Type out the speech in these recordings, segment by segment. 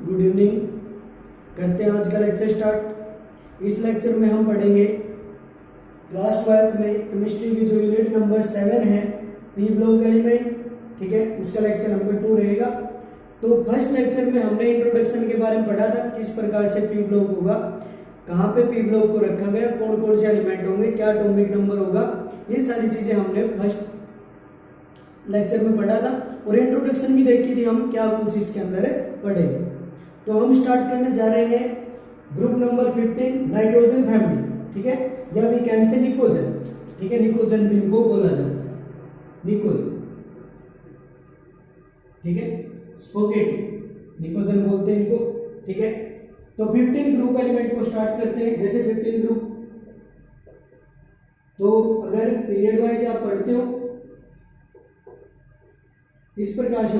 Good evening. करते हैं आज का लेक्चर स्टार्ट। इस लेक्चर में हम पढ़ेंगे क्लास 12th में केमिस्ट्री की जो यूनिट नंबर 7 है पी ब्लॉक एलिमेंट, ठीक है, उसका लेक्चर नंबर 2 रहेगा। तो फर्स्ट लेक्चर में हमने इंट्रोडक्शन के बारे में पढ़ा था, किस प्रकार से पी ब्लॉक होगा, कहाँ पे पी ब्लॉक को रखा गया, कौन कौन से एलिमेंट होंगे, क्या एटॉमिक नंबर होगा, ये सारी चीजें हमने फर्स्ट लेक्चर में पढ़ा था। और इंट्रोडक्शन भी देखी थी हम, क्या कुछ इसके अंदर पढ़ेंगे। तो हम स्टार्ट करने जा रहे हैं ग्रुप नंबर 15 नाइट्रोजन फैमिली, ठीक है, या वी कैन से निकोजन, ठीक है, निकोजन भी इनको बोला जाता है, निकोजन, ठीक है, स्पोकेटी निकोजन बोलते हैं इनको, ठीक है। तो 15 ग्रुप एलिमेंट को स्टार्ट करते हैं। जैसे 15 ग्रुप, तो अगर पीरियड वाइज आप पढ़ते हो इस प्रकार से,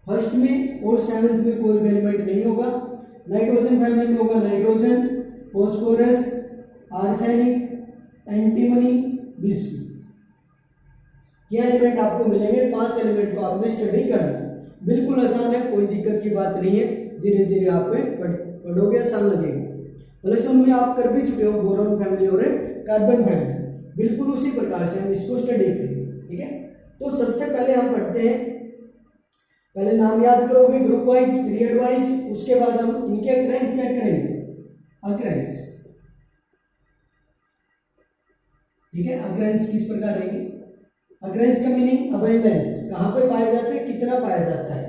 फर्स्ट में और 7th में कोई भी एलिमेंट नहीं होगा। नाइट्रोजन फैमिली में होगा nitrogen, phosphorus, arsenic, antimony, bismuth. ये एलिमेंट आपको मिलेंगे। 5 एलिमेंट को आपने स्टडी करना है, बिल्कुल आसान है, कोई दिक्कत की बात नहीं है। धीरे धीरे आप पढ़ोगे, आसान लगेगा। प्लस उनमें आप कर भी चुके हो, बोरॉन फैमिली और कार्बन फैमिली, बिल्कुल उसी प्रकार से हम इसको स्टडी करेंगे, ठीक है। तो सबसे पहले हम पढ़ते हैं, पहले नाम याद करोगे ग्रुप वाइज, पीरियड वाइज, उसके बाद हम इनके अक्रेंस चेक करेंगे, अक्रेंस, ठीक है। अक्रेंस किस प्रकार रहेगी? अक्रेंस का मीनिंग अबंडेंस, कहाँ पे पाया जाता है, कितना पाया जाता है।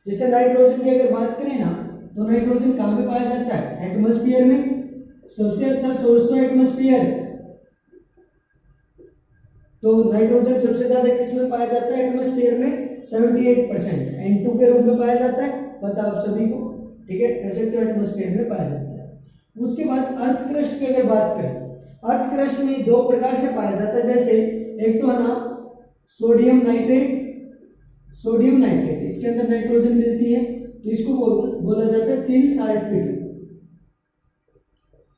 जैसे नाइट्रोजन की अगर बात करें ना, तो नाइट्रोजन कहाँ पे पाया जाता है? एटमॉस्फेयर में। सबसे अच्छा सोर्स तो एटमॉस्फेयर, तो नाइट्रोजन सबसे ज्यादा किस में पाया जाता है? एटमॉस्फेयर में 78%, N2 के रूप में पाया जाता है, पता आप सभी को, ठीक है, कह सकते हो एटमॉस्फेयर में पाया जाता है। उसके बाद अर्थ क्रस्ट की अगर बात करें, अर्थ क्रस्ट में 2 प्रकार से पाया जाता है। जैसे एक तो है ना सोडियम नाइट्रेट, सोडियम नाइट्रेट, इसके अंदर नाइट्रोजन मिलती है, तो इसको बोला जाता है चिल साल्टपीटर,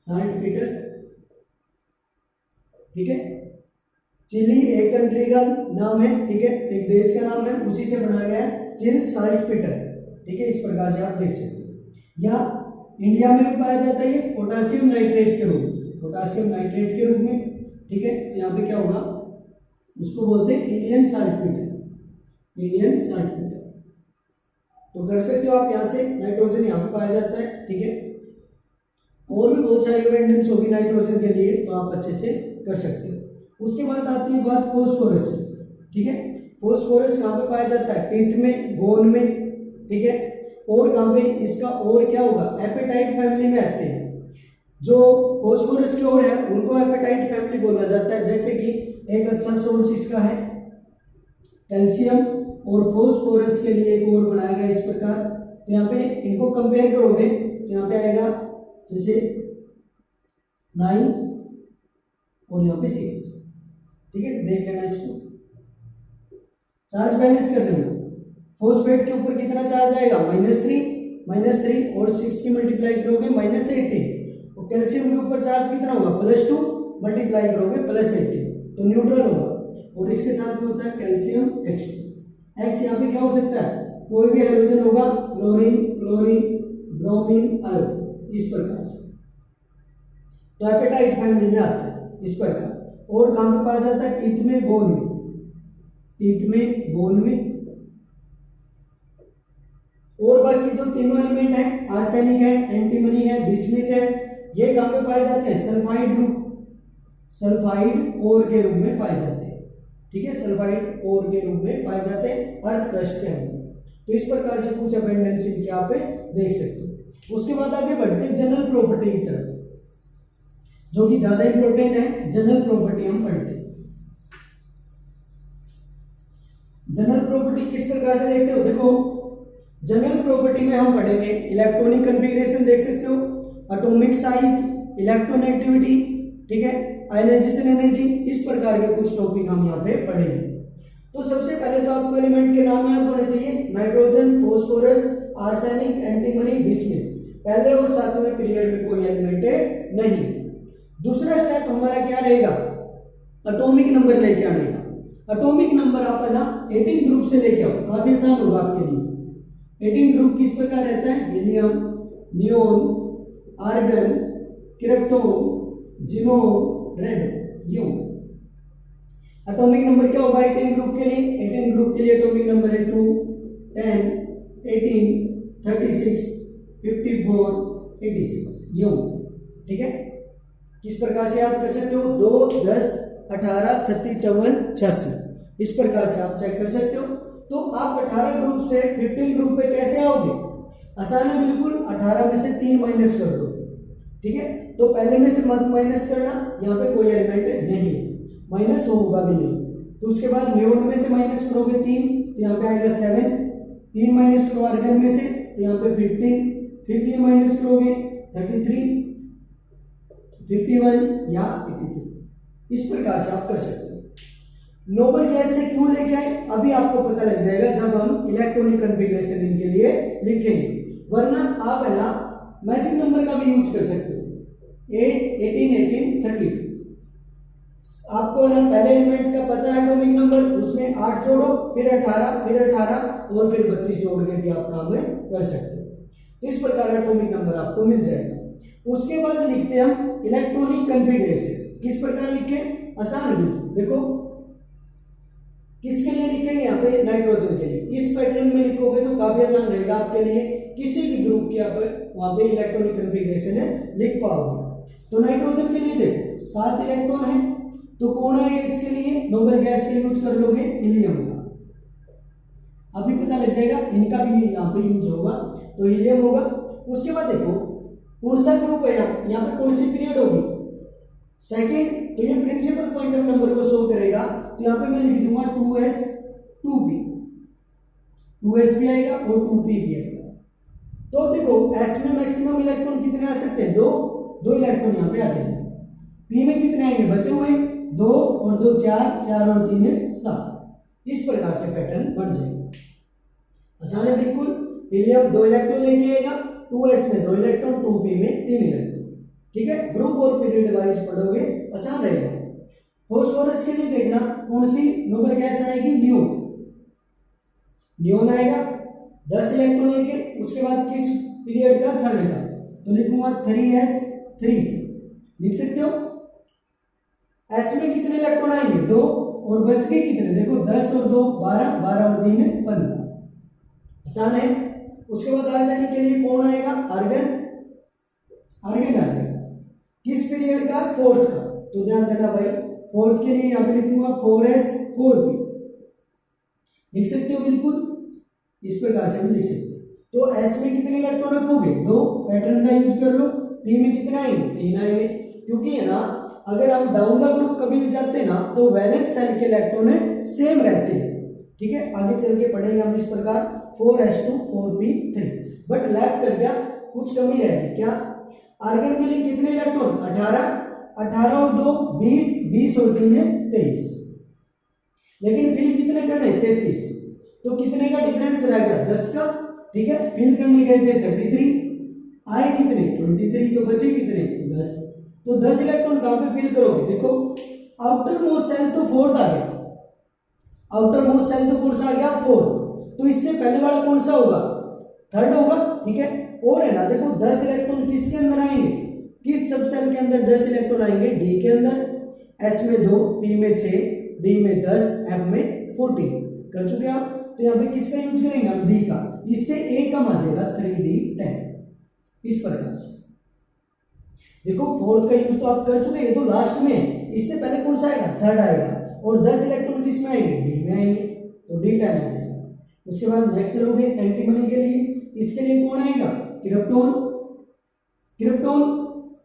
साल्टपीटर, ठीक है। चिली एक कंट्री का नाम है, ठीक है, एक देश का नाम है, उसी से बनाया गया है चिल साल्टपीटर, ठीक है। इस प्रकार से आप देख सकते हो। या इंडिया में भी पाया जाता है ये पोटासियम नाइट्रेट के रूप में, पोटासियम नाइट्रेट के रूप में, ठीक है। तो यहाँ पे क्या होगा, उसको बोलते हैं इंडियन साल्टपीटर, इंडियन साल्टपीटर। तो कर सकते हो आप, यहाँ से नाइट्रोजन यहाँ पे पाया जाता है, ठीक है। और भी बहुत सारी अबंडेंस होगी नाइट्रोजन के लिए, तो आप अच्छे से कर सकते हो। उसके बाद आती है बात फोस्फोरस, ठीक है। फोस्फोरस कहाँ पे पाया जाता है? टीथ में, बोन में, ठीक है। और कहाँ पे इसका और क्या होगा? एपेटाइट फैमिली में आते हैं। जो फोस्फोरस के और है उनको एपेटाइट फैमिली बोला जाता है। जैसे कि एक अच्छा सोर्स इसका है कैल्शियम, और फोस्फोरस के लिए एक और बनाया गया इस प्रकार। तो यहाँ पे इनको कंपेयर करोगे तो यहाँ पे आएगा जैसे 9 और यहाँ पे 6, ठीक है, देख लेना इसको। चार्ज बैलेंस कर लेना। फोस्फेट के ऊपर कितना चार्ज आएगा? -3 और 6 की मल्टीप्लाई करोगे -18। और कैल्शियम के ऊपर चार्ज कितना होगा? +2 मल्टीप्लाई करोगे +18, तो न्यूट्रल होगा। और इसके साथ में होता है कैल्शियम X यहाँ पे क्या हो सकता है? कोई भी हाइड्रोजन होगा, क्लोरीन, क्लोरीन, ब्रोमीन, आयोडीन, इस प्रकार से। तो एपेटाइट फैमिली में आता है इस प्रकार। और कहाँ पे पाया जाता है? टीथ में, बोन में, टीथ में, बोन में। और बाकी जो तीनों एलिमेंट है, आर्सेनिक है, एंटीमनी है, बिस्मुथ है, ये कहाँ पे पाए जाते हैं? सल्फाइड ग्रुप, सल्फाइड ओर के रूप में पाए जाते हैं, ठीक है, सल्फाइड ओर के रूप में पाए जाते हैं अर्थ क्रस्ट के अंदर। तो इस प्रकार से कुछ अबंडेंस इनके आप देख सकते हो। उसके बाद आगे बढ़ते हैं जनरल प्रॉपर्टी की तरफ, जो कि ज्यादा इंपॉर्टेंट है। जनरल प्रॉपर्टी हम पढ़ते हैं। जनरल प्रॉपर्टी किस प्रकार से देखते हो? देखो, जनरल प्रॉपर्टी में हम पढ़ेंगे इलेक्ट्रॉनिक कॉन्फ़िगरेशन, देख सकते हो, एटॉमिक साइज, इलेक्ट्रोनेगेटिविटी, ठीक है, आयनाइजेशन एनर्जी, इस प्रकार के कुछ टॉपिक हम यहाँ पे पढ़ेंगे। तो सबसे पहले तो आपको एलिमेंट के नाम याद होने चाहिए, nitrogen, phosphorus, arsenic, antimony, bismuth. पहले और 7वें पीरियड में कोई एलिमेंट नहीं। दूसरा स्टेप हमारा क्या रहेगा? एटॉमिक नंबर लेके आने का। एटॉमिक नंबर आप है ना 18 ग्रुप से लेके आओ, काफी आसान होगा आपके लिए। 18 ग्रुप किस प्रकार रहता है? Helium, neon, argon, krypton, xenon, radon. Atomic number क्या होगा 18 ग्रुप के लिए? 18 ग्रुप के लिए एटॉमिक नंबर है 2, 10, 18, 36, 54, 86, यूं। ठीक है, किस प्रकार से याद कर सकते हो? 2, 10, 18, 36, 54, 86, इस प्रकार से आप चेक कर सकते हो। तो आप 18 ग्रुप से 15 ग्रुप पे कैसे आओगे? आसान है बिल्कुल, 18 में से 3 माइनस कर दो। ठीक है, तो पहले में से मत माइनस करना, यहाँ पे कोई एलिमेंट नहीं है, माइनस होगा भी नहीं। तो उसके बाद नियोन में से माइनस करोगे 3, तो यहाँ पे आएगा 7, 3 माइनस करो आर्गन में से, तो यहाँ पे 15, फिर 3 माइनस करोगे 33, 51 या 83, इस प्रकार से आप कर सकते हो। नोबल गैस से क्यों लेके आए अभी आपको पता लग जाएगा जब हम इलेक्ट्रॉनिक कॉन्फ़िगरेशन इनके लिए लिखेंगे, वरना आप है ना मैजिक नंबर का भी यूज कर सकते हो। 8, 18, 18, 32, आपको ना पहले एलिमेंट का पता है एटॉमिक नंबर, उसमें 8 जोड़ो, फिर 18, फिर 18 और फिर 32 जोड़ के भी आप काम कर सकते हो। तो इस प्रकार एटॉमिक नंबर आपको मिल जाएगा। उसके बाद लिखते हैं हम इलेक्ट्रॉनिक कॉन्फ़िगरेशन। किस प्रकार लिखे? आसान है, देखो किसके लिए लिखेंगे? यहाँ पे नाइट्रोजन के लिए। इस पैटर्न में लिखोगे तो काफी आसान रहेगा आपके लिए, किसी भी ग्रुप की आप वहां पे इलेक्ट्रॉनिक कॉन्फ़िगरेशन है लिख पाओगे। तो नाइट्रोजन के लिए देखो 7 इलेक्ट्रॉन है, तो कौन आएगा इसके लिए? नोबल गैस के यूज कर लोगे हीलियम का, अभी पता लग जाएगा इनका भी यहाँ पे यूज होगा, तो हीलियम होगा। उसके बाद देखो कौन सा ग्रुप है, यहाँ पे कौन सी पीरियड होगी? सेकेंड, तो ये प्रिंसिपल पॉइंट ऑफ नंबर को शो करेगा, तो यहाँ पे मैं लिख दूंगा 2s 2p, 2s भी आएगा और 2p भी आएगा। तो देखो s में मैक्सिमम इलेक्ट्रॉन कितने आ सकते हैं? 2 इलेक्ट्रॉन यहाँ पे आ जाएंगे। p में कितने आएंगे? बचे हुए 2 और 2 4, 4 और 3 7, इस प्रकार से पैटर्न बन जाएगा। आसान है बिल्कुल। हीलियम 2 इलेक्ट्रॉन लेके आएगा, 2s में 2 इलेक्ट्रॉन, 2p में 3 इलेक्ट्रॉन। ठीक है, ग्रुप और पीरियड वाइज पढ़ोगे, आसान रहेगा। फॉस्फोरस के लिए देखना कौन सी नोबल गैस आएगी? नियोन, नियोन आएगा 10 इलेक्ट्रॉन लेके। उसके बाद किस पीरियड का? थर्ड का, तो लिखूंगा 3s3, लिख सकते हो। s में कितने इलेक्ट्रॉन आएंगे? 2 और बच गए कितने? देखो 10 और 2 12, 12 और 3 15, आसान है। उसके बाद आर्सेनिक के लिए कौन आएगा? आर्गन, आर्गन आ जाएगा। किस पीरियड का? फोर्थ का, तो ध्यान देना भाई, फोर्थ के लिए यहाँ पे लिखूंगा 4s4p, लिख सकते हो बिल्कुल, इस प्रकार से भी लिख सकते हो। तो s में कितने इलेक्ट्रॉन रखोगे? 2, पैटर्न का यूज कर लो। p में कितने आएंगे? 3 आएंगे, क्योंकि है ना अगर हम डाउन द ग्रुप कभी भी जाते हैं ना तो वैलेंस सेल के इलेक्ट्रॉन सेम रहते हैं। ठीक है, आगे चल के पढ़ेंगे हम इस प्रकार 4s2 4p3, बट लेफ्ट कर गया, कुछ कमी रहेगी क्या? आर्गन के लिए कितने इलेक्ट्रॉन? 18, 18 और 2 20, 20 और 3 23, लेकिन फिल कितने करने? 33, तो कितने का डिफरेंस रह गया? 10 का। ठीक है, फिल करने गए थे 33, आए कितने? 23, तो बचे कितने? 10। तो 10 इलेक्ट्रॉन कहां पे फिल करोगे? देखो आउटर मोस्ट सेल तो फोर्थ आ गया, आउटर मोस्ट सेल तो कौन सा आ गया? फोर्थ, तो इससे पहले वाला कौन सा होगा? थर्ड होगा। ठीक है, और है ना देखो 10 इलेक्ट्रॉन किसके अंदर आएंगे? किस सब सेल के अंदर 10 इलेक्ट्रॉन आएंगे? डी के अंदर, एस में 2, पी में 6, डी में 10, एफ में 14, कर चुके आप। तो यहाँ पे किसका यूज करेंगे हम? डी का, इससे एक कम आ जाएगा 3d10, इस प्रकार से। देखो फोर्थ का यूज तो आप कर चुके हैं, ये तो लास्ट में, इससे पहले कौन सा आएगा? थर्ड आएगा, और 10 इलेक्ट्रॉन किस में आएंगे? डी में आएंगे, तो d10 आ जाएगा। उसके बाद नेक्स्ट चलोगे एंटीमनी के लिए, इसके लिए कौन आएगा? क्रिप्टोन, क्रिप्टोन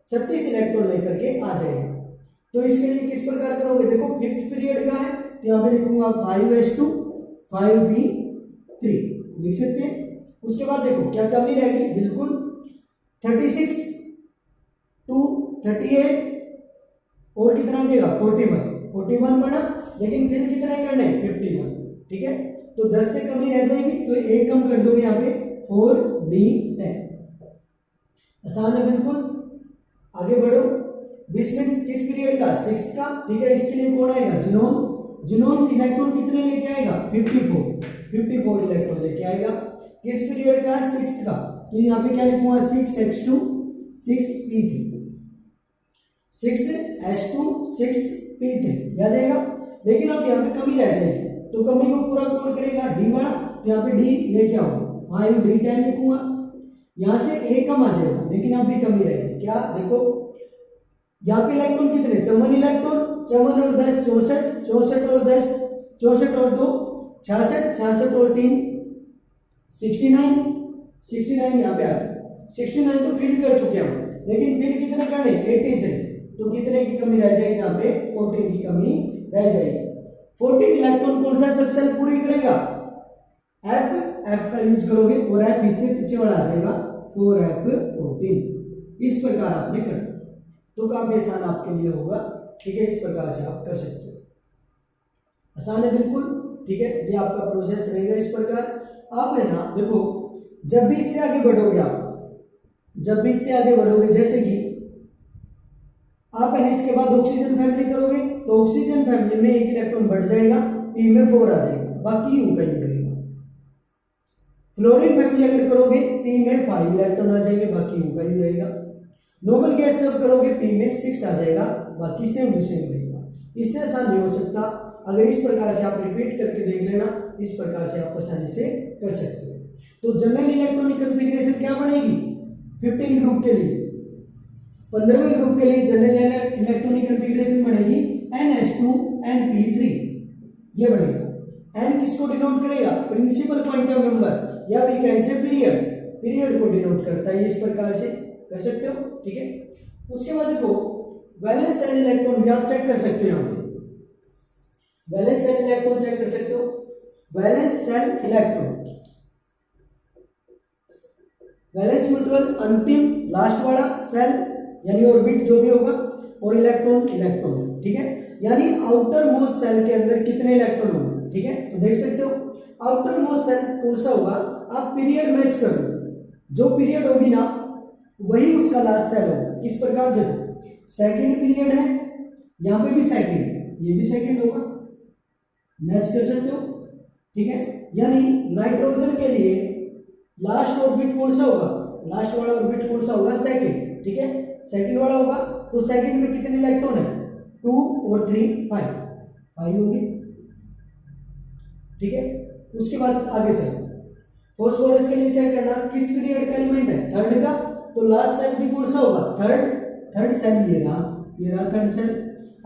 36 इलेक्ट्रॉन लेकर के आ जाएगा। तो इसके लिए किस प्रकार करोगे? देखो फिफ्थ पीरियड का है, तो यहाँ पे लिखूंगा 5s2 5p3, लिख सकते हैं। उसके बाद देखो क्या कमी रहेगी? बिल्कुल 36 टू 38 और कितना आ जाएगा? 41 बना, लेकिन फिर कितने करने? 51। ठीक है, तो 10 से कमी रह जाएगी, तो एक कम कर दोगे यहाँ पे 4d10, आसान है बिल्कुल। आगे बढ़ो, 20 में किस पीरियड का? 6th का। ठीक है, इसके लिए कौन आएगा? जिनोन, जिनोन इलेक्ट्रॉन कितने लेके आएगा? 54 इलेक्ट्रॉन लेके आएगा। किस पीरियड का? 6th का। तो यहाँ पे क्या लिखूंगा? 6x2 6p3, 6s2 6p3 आ जाएगा। लेकिन अब यहाँ पे कमी रह जाएगी, तो कमी को पूरा कौन करेगा? d वाला। तो यहाँ पे d लेके आऊंगा 5d10 लिखूंगा, यहाँ से a कम आ जाएगा, लेकिन अब भी कमी रहेगी। क्या? देखो यहाँ पे इलेक्ट्रॉन कितने? 54 इलेक्ट्रॉन, 54 और 10 64, 64 और 10 64 और 2 66, 66 और 3 69, 69 यहाँ पे आ गया। 69 तो फिल कर चुके हम, लेकिन फिल कितने करने? 83। तो कितने की कमी रह जाएगी? यहाँ पे 14 की कमी रह जाएगी। 14 इलेक्ट्रॉन कौन सा सब सेल पूरी करेगा? F का यूज करोगे और F इससे पीछे वाला आ जाएगा 4F14। इस प्रकार आपने करना, तो काफी आसान आपके लिए होगा। ठीक है, इस प्रकार से आप कर सकते हो, आसान है बिल्कुल। ठीक है, ये आपका प्रोसेस रहेगा इस प्रकार। आप है ना, देखो जब भी इससे आगे बढ़ोगे आप, जब भी इससे आगे बढ़ोगे, जैसे कि आप है ना इसके बाद ऑक्सीजन फैमिली करोगे, तो ऑक्सीजन फैमिली में एक इलेक्ट्रॉन बढ़ जाएगा, पी में 4 आ जाएगा, बाकी यूं का यूं रहेगा। फ्लोरीन फैमिली अगर करोगे, पी में 5 इलेक्ट्रॉन आ जाएंगे, बाकी यूं का यूं रहेगा। नोबल गैस जब करोगे, पी में 6 आ जाएगा, बाकी सेम टू सेम रहेगा। इससे आसान नहीं हो सकता। अगर इस प्रकार से आप रिपीट करके देख लेना, इस प्रकार से आप आसानी से कर सकते हो। तो जनरल इलेक्ट्रॉनिक कॉन्फ़िगरेशन क्या बनेगी? 15 ग्रुप के लिए, 15वें ग्रुप के लिए जनरल इलेक्ट्रॉनिक कॉन्फ़िगरेशन बनेगी NH2 NP3, ये बनेगा। N किसको डिनोट करेगा? प्रिंसिपल क्वांटम नंबर, या we can say period, period को डिनोट करता है। इस प्रकार से कर सकते हो। ठीक है, उसके बाद देखो वैलेंस सेल इलेक्ट्रॉन भी आप चेक कर सकते हो। यहाँ पे वैलेंस सेल इलेक्ट्रॉन चेक कर सकते हो। वैलेंस सेल इलेक्ट्रॉन, वैलेंस मतलब अंतिम लास्ट वाला, सेल यानी ऑर्बिट जो भी होगा, और इलेक्ट्रॉन इलेक्ट्रॉन। ठीक है, यानी आउटर मोस्ट सेल के अंदर कितने इलेक्ट्रॉन होंगे। ठीक है, तो देख सकते हो आउटर मोस्ट सेल कौन सा होगा? आप पीरियड मैच कर लो, जो पीरियड होगी ना वही उसका लास्ट सेल होगा। किस प्रकार? देखो सेकंड पीरियड है, यहाँ पे भी सेकंड है, ये भी सेकंड होगा, मैच कर सकते हो। ठीक है, यानी नाइट्रोजन के लिए लास्ट ऑर्बिट कौन सा होगा? लास्ट वाला ऑर्बिट कौन सा होगा? सेकंड। ठीक है, सेकंड वाला होगा। तो सेकंड में कितने इलेक्ट्रॉन है? 2 और 3 5 होंगे। ठीक है, उसके बाद आगे चलो, फॉस्फोरस के लिए चेक करना किस पीरियड का एलिमेंट है? थर्ड का। तो लास्ट सेल भी कौन सा होगा? थर्ड सेल, ये रहा थर्ड सेल।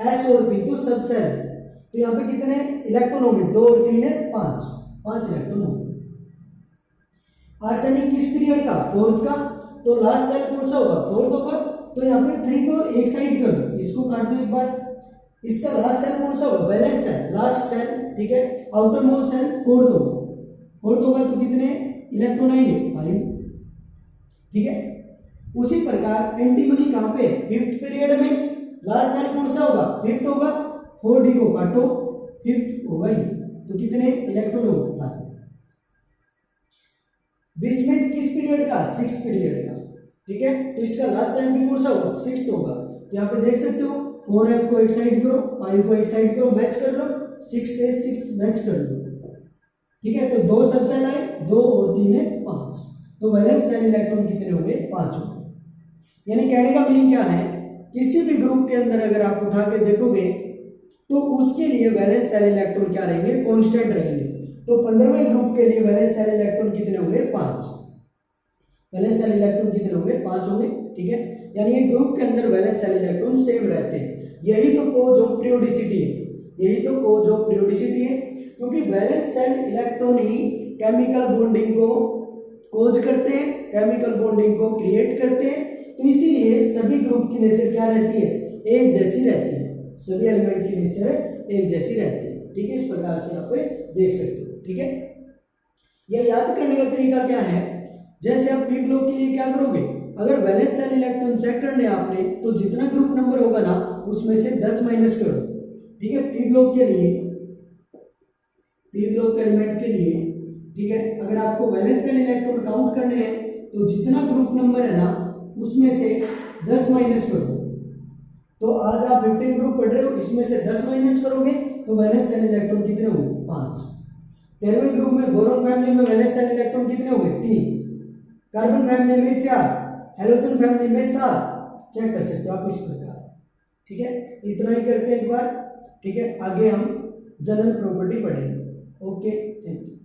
एस और पी तो सब सेल है, तो यहाँ पे कितने इलेक्ट्रॉन होंगे? 2 और 3 है 5 इलेक्ट्रॉन होंगे। आर्सेनिक किस पीरियड का? फोर्थ का। तो लास्ट सेल कौन सा होगा? फोर्थ होगा। तो यहाँ पे 3 को एक साइड कर दो, इसको काट दो एक बार। इसका लास्ट सेल कौन सा होगा? Valence shell, last shell. ठीक है, आउटर मोस्ट सेल फोर्थ होगा, तो कितने इलेक्ट्रॉन आएंगे? 5। ठीक है, उसी प्रकार एंटीमनी कहाँ पे? 5th पीरियड में। लास्ट सेल कौन सा होगा? 5th होगा। 4d को काटो, 5th होगा ही, तो कितने इलेक्ट्रॉन होगा? 5। बिस्मिथ किस पीरियड का? 6th पीरियड का। ठीक है, तो इसका लास्ट सेल भी कौन सा होगा? 6th होगा। तो यहाँ पे देख सकते हो 4f को एक साइड करो, 5 को एक साइड करो, मैच कर लो, 6 से 6 मैच कर लो। ठीक है, तो 2 सब सेल आए, 2 और 3 है 5, तो वैलेंस सेल इलेक्ट्रॉन कितने होंगे? 5 होंगे। यानी कहने का मीनिंग क्या है? किसी भी ग्रुप के अंदर अगर आप उठा के देखोगे तो उसके लिए वैलेंस सेल इलेक्ट्रॉन क्या रहेंगे? कांस्टेंट रहेंगे। तो 15वें ग्रुप के लिए वैलेंस सेल इलेक्ट्रॉन कितने होंगे? 5। वैलेंस सेल इलेक्ट्रॉन कितने होंगे? 5 होंगे। ठीक है, यानी एक ग्रुप के अंदर वैलेंस सेल इलेक्ट्रॉन सेम रहते हैं। यही तो कोज ऑफ पीरियोडिसिटी है, यही तो कोज ऑफ पीरियोडिसिटी है, क्योंकि वैलेंस सेल इलेक्ट्रॉन ही केमिकल बॉन्डिंग को कोज करते हैं, केमिकल बॉन्डिंग को क्रिएट करते हैं। तो इसीलिए सभी ग्रुप की नेचर क्या रहती है? एक जैसी रहती है। सभी एलिमेंट की नेचर एक जैसी रहती है। ठीक है, इस प्रकार से आप देख सकते हो। ठीक है, यह याद करने का तरीका क्या है? जैसे आप पी ब्लॉक के लिए क्या करोगे? अगर वैलेंस सेल इलेक्ट्रॉन चेक करने आपने, तो जितना ग्रुप नंबर होगा ना उसमें से 10 माइनस करो। ठीक है, पी ब्लॉक के लिए, पी ब्लॉक एलिमेंट के लिए, ठीक है, अगर आपको वैलेंस सेल इलेक्ट्रॉन काउंट करने हैं तो जितना ग्रुप नंबर है ना उसमें से 10 माइनस करो। तो आज आप 15 ग्रुप पढ़ रहे हो, इसमें से 10 माइनस करोगे तो वैलेंस सेल इलेक्ट्रॉन कितने होंगे? 5। 13वें ग्रुप में बोरोन फैमिली में वैलेंस शेल इलेक्ट्रॉन कितने हो गए? 3। कार्बन फैमिली में 4, हेलोजन फैमिली में 7। चेक कर सकते हो आप इस प्रकार। ठीक है, इतना ही करते हैं एक बार। ठीक है, आगे हम जनरल प्रॉपर्टी पढ़ेंगे। Okay, thank you.